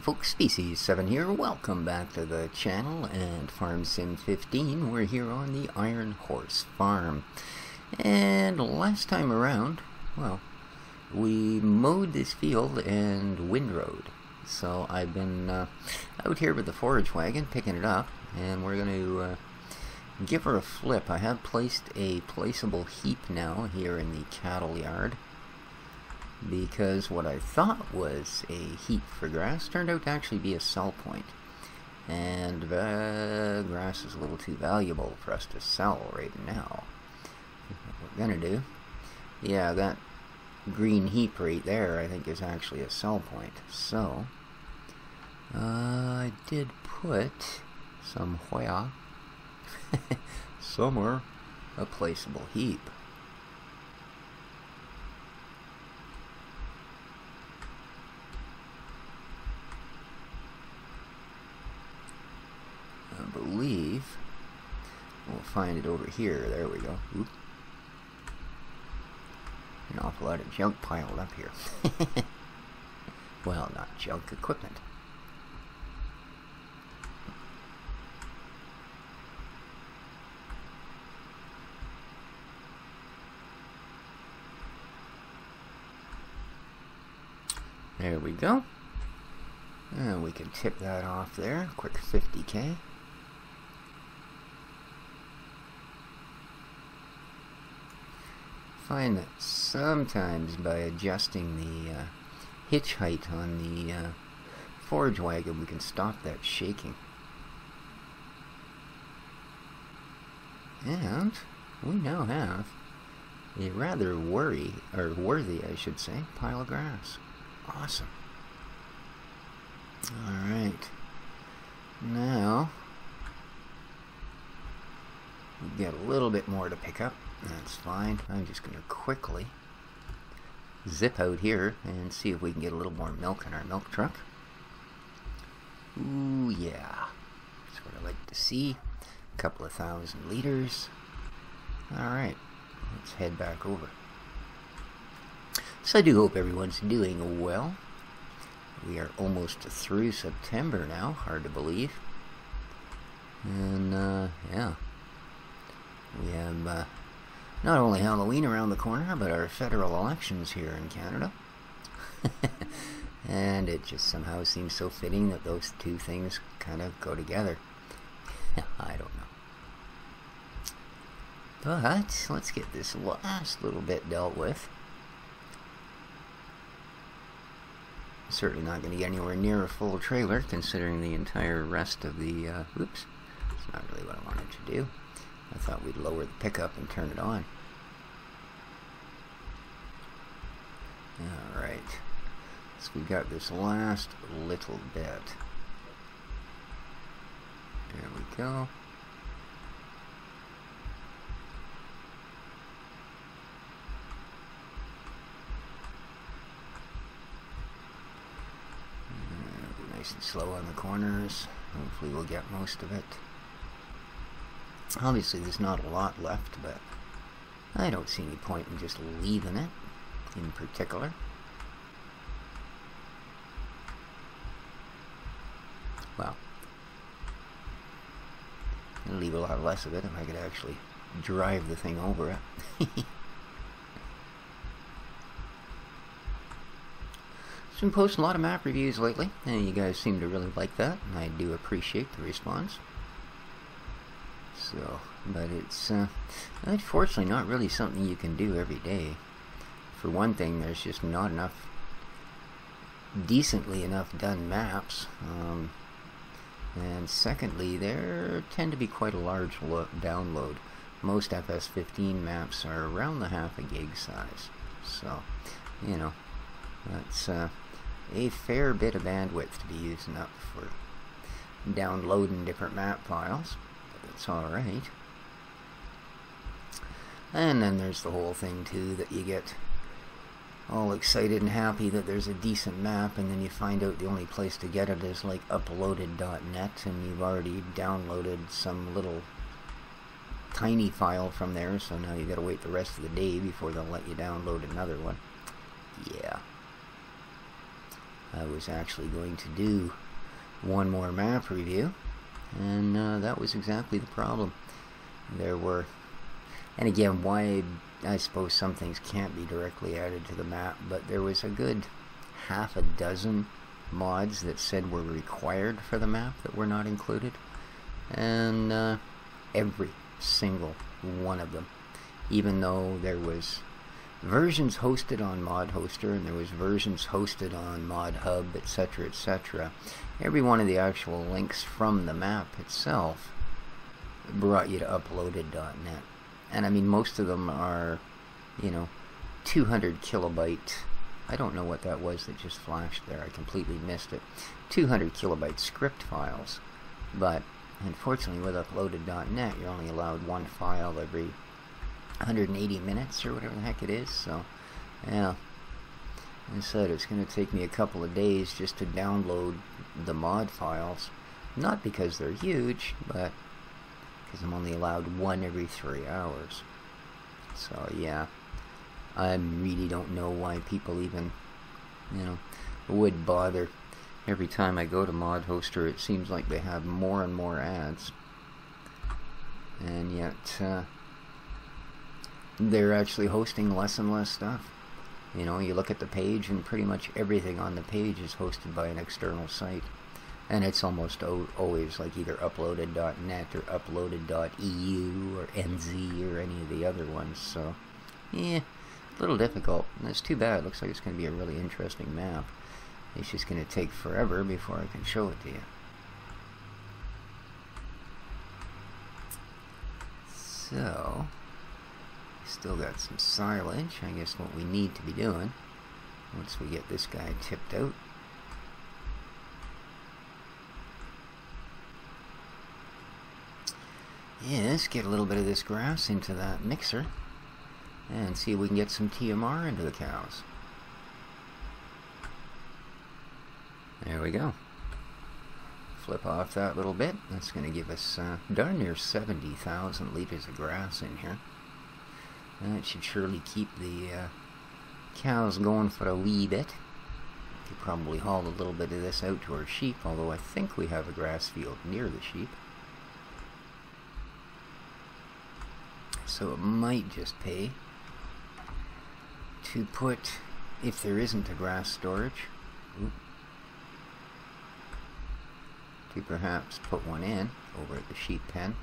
folks, Species 7 here. Welcome back to the channel and Farm Sim 15. We're here on the Iron Horse Farm. And last time around, well, we mowed this field and windrowed. So I've been out here with the forage wagon picking it up, and we're going to give her a flip. I have placed a placeable heap now here in the cattle yard, because what I thought was a heap for grass turned out to actually be a sell point. And grass is a little too valuable for us to sell right now. What we're gonna do, yeah, that green heap right there I think is actually a sell point. So I did put somewhere somewhere a placeable heap. I believe we'll find it over here. There we go. Oop. An awful lot of junk piled up here. Well, not junk, equipment. There we go. And we can tip that off there. Quick 50K. Find that sometimes by adjusting the hitch height on the forage wagon, we can stop that shaking. And we now have a rather worthy, I should say, pile of grass. Awesome. Alright. Now we get a little bit more to pick up. That's fine. I'm just going to quickly zip out here and see if we can get a little more milk in our milk truck. Ooh, yeah. That's what I like to see. A couple of 1,000 liters. Alright. Let's head back over. So I do hope everyone's doing well. We are almost through September now. Hard to believe. And, yeah. We have not only Halloween around the corner, but our federal elections here in Canada. And it just somehow seems so fitting that those two things kind of go together. I don't know. But let's get this last little bit dealt with. Certainly not going to get anywhere near a full trailer, considering the entire rest of the, oops, that's not really what I wanted to do. I thought we'd lower the pickup and turn it on. Alright, so we got this last little bit. There we go. Nice and slow on the corners. Hopefully we'll get most of it. Obviously there's not a lot left, but I don't see any point in just leaving it in particular. Well, I'd leave a lot less of it if I could actually drive the thing over it. I've been posting a lot of map reviews lately, and you guys seem to really like that, and I do appreciate the response. So, but it's unfortunately not really something you can do every day. For one thing, there's just not enough, decently enough done maps, and secondly, there tend to be quite a large download. Most FS15 maps are around the half a gig size, so you know, that's a fair bit of bandwidth to be using up for downloading different map files. It's alright. And then there's the whole thing too, that you get all excited and happy that there's a decent map, and then you find out the only place to get it is like uploaded.net, and you've already downloaded some little tiny file from there, so now you gotta wait the rest of the day before they'll let you download another one. Yeah. I was actually going to do one more map review, and that was exactly the problem. There were, and again, why I suppose some things can't be directly added to the map, but there was a good half a dozen mods that said were required for the map that were not included, and every single one of them, even though there was versions hosted on Mod Hoster and there was versions hosted on Mod Hub, etc., etc., every one of the actual links from the map itself brought you to uploaded.net. And I mean, most of them are, you know, 200 kilobyte, I don't know what that was that just flashed there, I completely missed it, 200 kilobyte script files. But unfortunately with uploaded.net you're only allowed one file every 180 minutes or whatever the heck it is. So yeah, as I said, it's going to take me a couple of days just to download the mod files, not because they're huge, but because I'm only allowed one every 3 hours. So yeah, I really don't know why people even, you know, would bother. Every time I go to Mod Hoster, it seems like they have more and more ads, and yet they're actually hosting less and less stuff. You know, you look at the page and pretty much everything on the page is hosted by an external site, and it's almost always like either uploaded.net or uploaded.eu or NZ or any of the other ones. So yeah, a little difficult, and it's too bad. It looks like it's going to be a really interesting map. It's just going to take forever before I can show it to you. So, still got some silage. I guess what we need to be doing once we get this guy tipped out. Yeah, let's get a little bit of this grass into that mixer and see if we can get some TMR into the cows. There we go. Flip off that little bit. That's going to give us darn near 70,000 liters of grass in here. That should surely keep the cows going for a wee bit. Could probably haul a little bit of this out to our sheep, although I think we have a grass field near the sheep. So it might just pay to put, if there isn't a grass storage, to perhaps put one in over at the sheep pen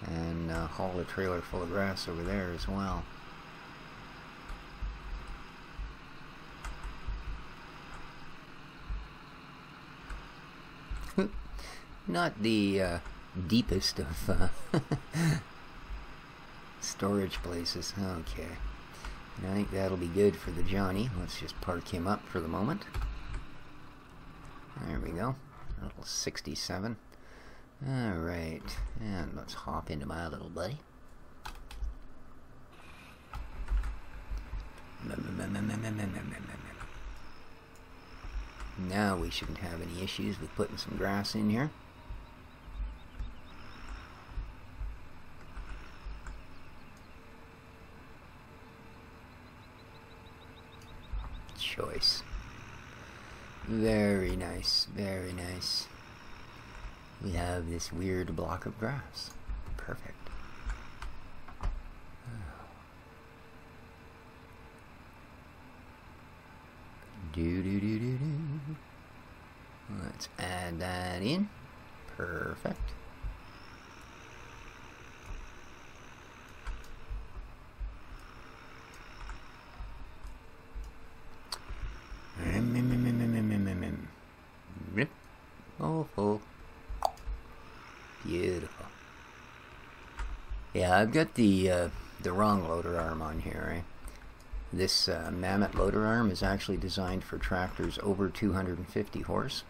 and haul a trailer full of grass over there as well. Not the deepest of storage places. Okay, and I think that'll be good for the Johnny. Let's just park him up for the moment. There we go. Little 67. Alright, and let's hop into my little buddy. Now we shouldn't have any issues with putting some grass in here. Choice. Very nice, very nice. We have this weird block of grass. Perfect. Do. Let's add that in. Perfect. Oh, beautiful. Yeah, I've got the wrong loader arm on here. Eh? This Mammoth loader arm is actually designed for tractors over 250 horse.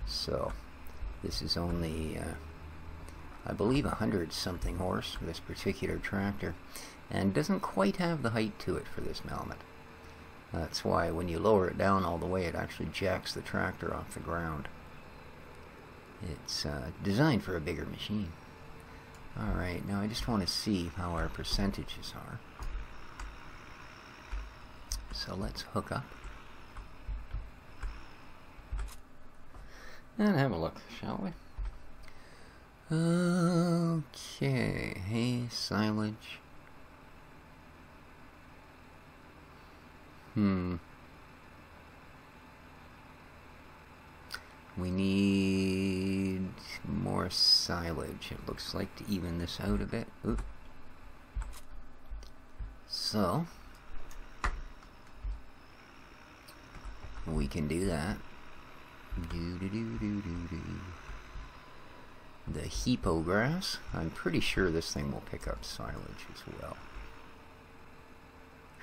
So this is only, I believe, 100-something horse for this particular tractor, and doesn't quite have the height to it for this Mammoth. That's why when you lower it down all the way, it actually jacks the tractor off the ground. It's designed for a bigger machine. Alright, now I just want to see how our percentages are. So let's hook up. and have a look, shall we? Okay, hay, silage. We need more silage, it looks like, to even this out a bit. Oop. So, we can do that. The hippo grass, I'm pretty sure this thing will pick up silage as well.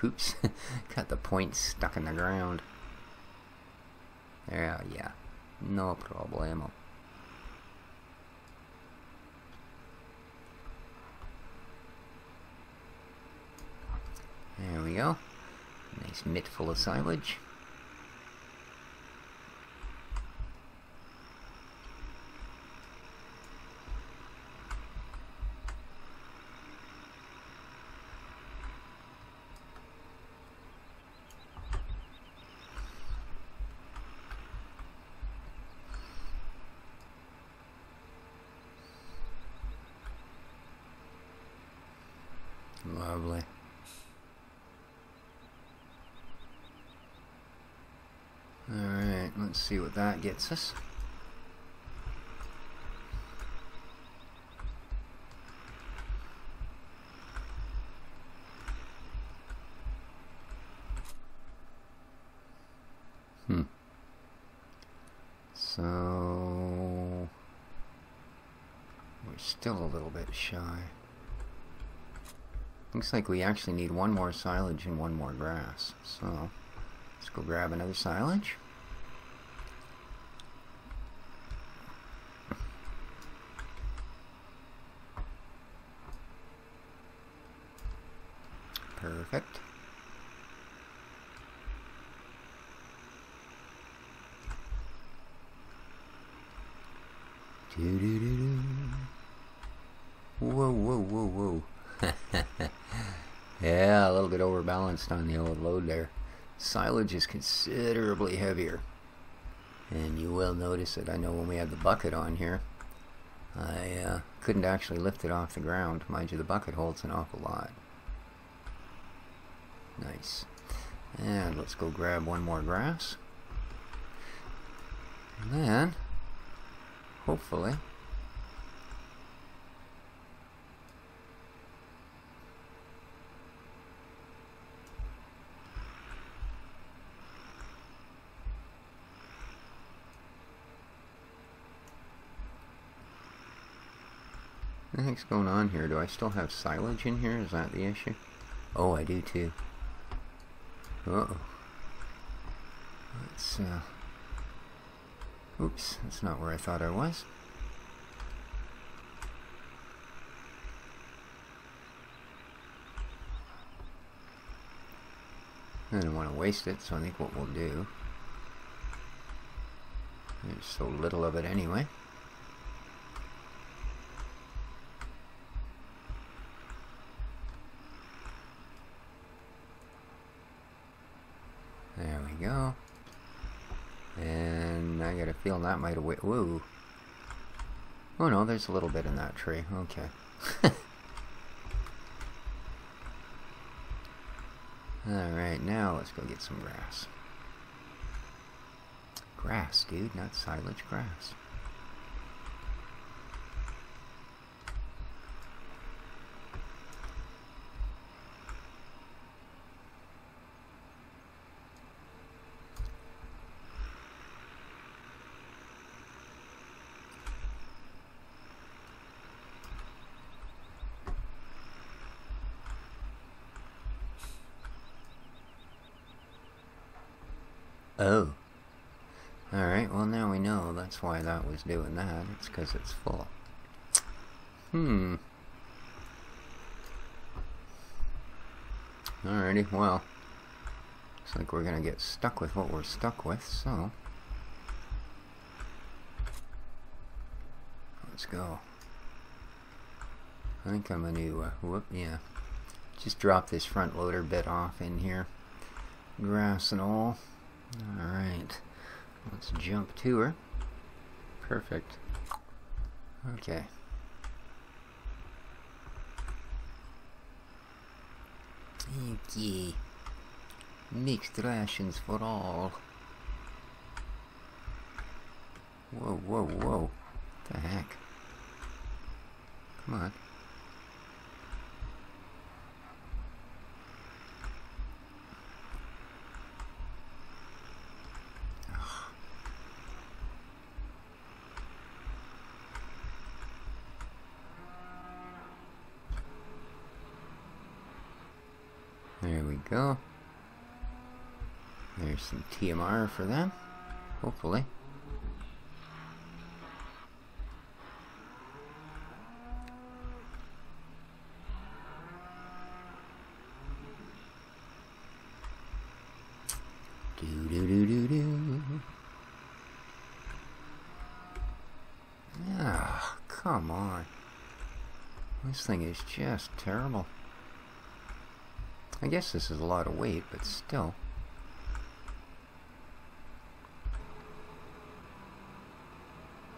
Oops, got the point stuck in the ground. Yeah, no problemo. There we go. Nice mitt full of silage. Lovely. Alright, let's see what that gets us. So we're still a little bit shy. Looks like we actually need one more silage and one more grass. So let's go grab another silage. Perfect. Doo-doo-doo-doo. Whoa, whoa, whoa, whoa. Yeah, a little bit overbalanced on the old load there. Silage is considerably heavier. And you will notice it. I know when we had the bucket on here, I couldn't actually lift it off the ground. Mind you, the bucket holds an awful lot. Nice. And let's go grab one more grass. And then, hopefully, what the heck's going on here? Do I still have silage in here? Is that the issue? Oh, I do too. Uh-oh. Let's, oops, that's not where I thought I was. I don't want to waste it, so I think what we'll do... There's so little of it anyway. There we go. And I got a feeling that might have whoa. Oh no, there's a little bit in that tree. Okay. Alright, now let's go get some grass. Grass, dude, not silage, grass. Oh. Alright, well now we know that's why that was doing that. It's because it's full. Alrighty, well. Looks like we're gonna get stuck with what we're stuck with, so. Let's go. I think I'm gonna, yeah. Just drop this front loader bit off in here. Grass and all. Alright, let's jump to her. Perfect. Okay. Okay. Mixed rations for all. Whoa, whoa, whoa. What the heck? Come on. There we go. There's some TMR for them, hopefully. Do. Ah, come on. This thing is just terrible. I guess this is a lot of weight, but still.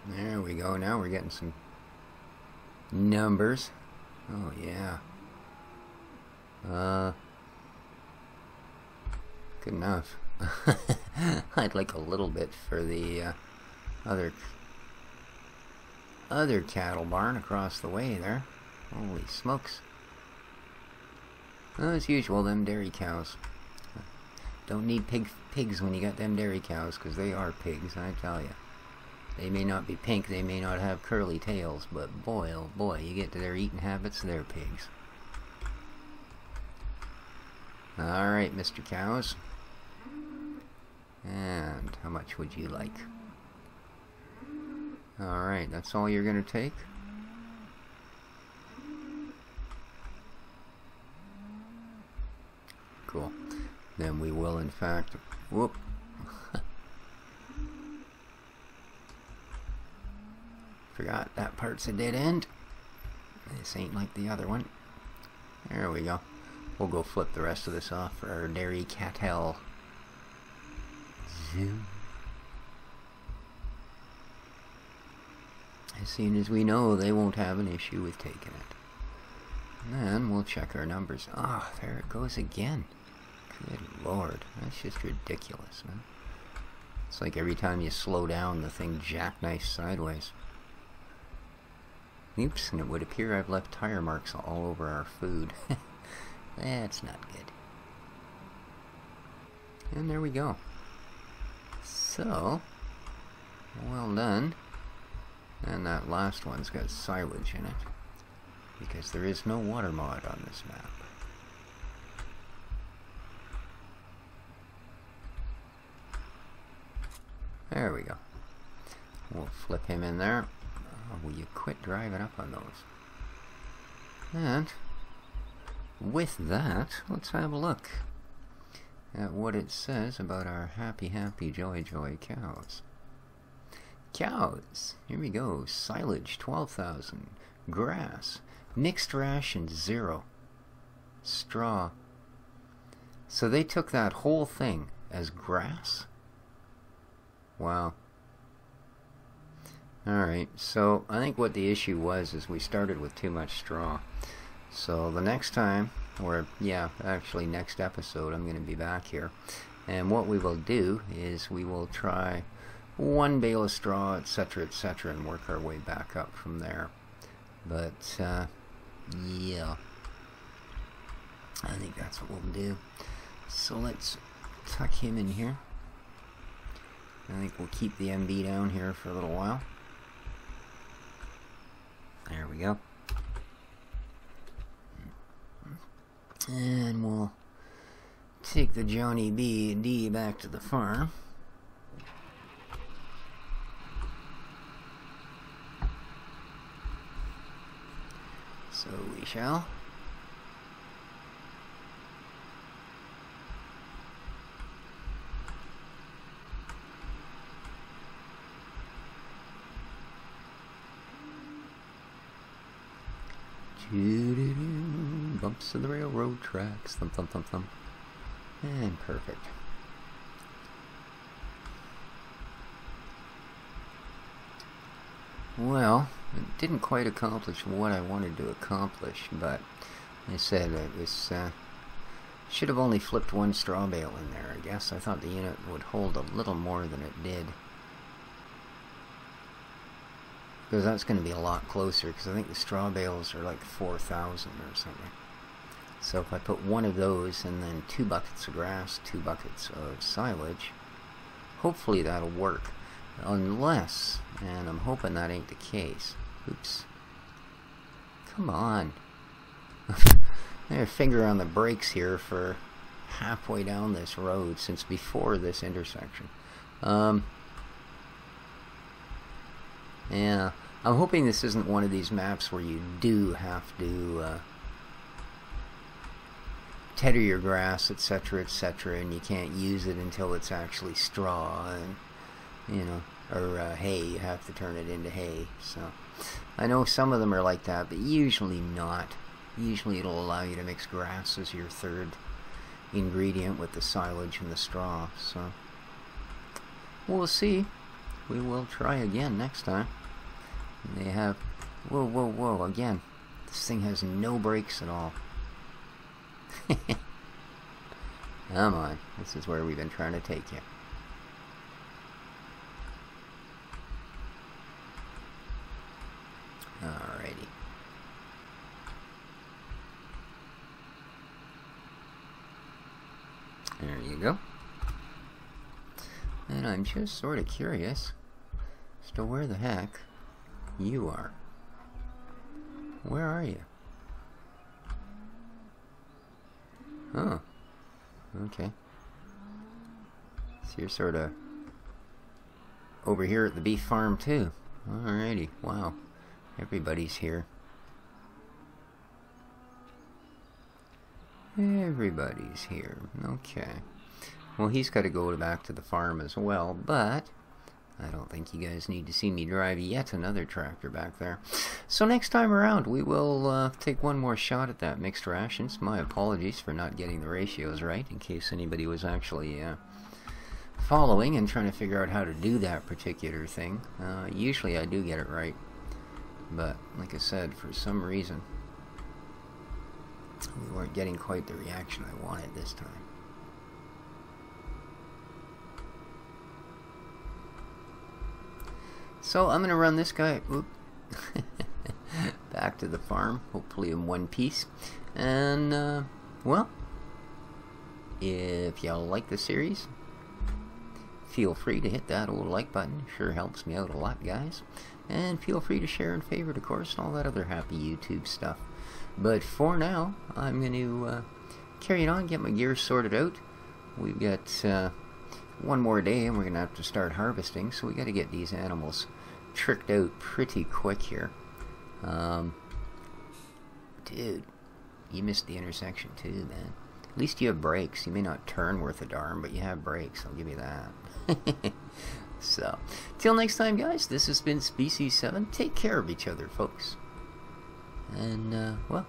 There we go. Now we're getting some numbers. Oh, yeah. Good enough. I'd like a little bit for the other cattle barn across the way there. Holy smokes. Well, as usual, them dairy cows. Don't need pigs when you got them dairy cows, because they are pigs, I tell you. They may not be pink, they may not have curly tails, but boy, oh boy, you get to their eating habits, they're pigs. Alright, Mr. Cows. And how much would you like? Alright, that's all you're going to take? Cool. Then we will, in fact... Whoop! Forgot that part's a dead end. This ain't like the other one. There we go. We'll go flip the rest of this off for our dairy cattle. Zoom. As soon as we know they won't have an issue with taking it. And then we'll check our numbers. Ah, oh, there it goes again. Good lord. That's just ridiculous, man. It's like every time you slow down, the thing jackknifes sideways. Oops, and it would appear I've left tire marks all over our food. That's not good. And there we go. So, well done. And that last one's got silage in it, because there is no water mod on this map. There we go. We'll flip him in there. Will you quit driving up on those? And with that, let's have a look at what it says about our happy, joy cows. Cows, here we go. Silage 12,000, grass, mixed ration 0, straw. So they took that whole thing as grass? Wow. Alright, so I think what the issue was is we started with too much straw. So the next time, or yeah, actually next episode, I'm going to be back here. And what we will do is we will try one bale of straw, etc., and work our way back up from there. But, yeah. I think that's what we'll do. So let's tuck him in here. I think we'll keep the MB down here for a little while. There we go. And we'll take the Johnny B and D back to the farm. So we shall. Bumps in the railroad tracks. Thump, thump, thump, thump. And perfect. Well, it didn't quite accomplish what I wanted to accomplish, but like I said, it was, should have only flipped one straw bale in there, I guess. I thought the unit would hold a little more than it did. Because that's going to be a lot closer, because I think the straw bales are like 4,000 or something. So if I put one of those and then 2 buckets of grass, 2 buckets of silage, hopefully that'll work. Unless, and I'm hoping that ain't the case. Oops. Come on. I finger on the brakes here for halfway down this road since before this intersection. Yeah, I'm hoping this isn't one of these maps where you do have to tether your grass, etc., and you can't use it until it's actually straw, and you know, or hay. You have to turn it into hay. So I know some of them are like that, but usually not. Usually it'll allow you to mix grass as your third ingredient with the silage and the straw. So we'll see. We will try again next time. They have... Whoa, whoa, whoa, again. This thing has no brakes at all. Come on. This is where we've been trying to take you. Alrighty. There you go. And I'm just sort of curious as to where the heck you are. Where are you? Oh. Okay. So you're sort of over here at the beef farm too. Alrighty. Wow. Everybody's here. Everybody's here. Okay. Well, he's got to go back to the farm as well, but I don't think you guys need to see me drive yet another tractor back there. So next time around, we will take one more shot at that mixed rations. My apologies for not getting the ratios right, in case anybody was actually following and trying to figure out how to do that particular thing. Usually I do get it right, but like I said, for some reason, we weren't getting quite the reaction I wanted this time. So I'm going to run this guy back to the farm, hopefully in one piece. And, well, if y'all like the series, feel free to hit that old like button. Sure helps me out a lot, guys. And feel free to share and favorite, of course, and all that other happy YouTube stuff. But for now, I'm going to carry it on, get my gear sorted out. We've got one more day and we're going to have to start harvesting, so we got to get these animals tricked out pretty quick here. Dude, you missed the intersection too, man. At least you have brakes. You may not turn worth a darn, but you have brakes. I'll give you that. So, till next time, guys, this has been Species 7. Take care of each other, folks. And, well,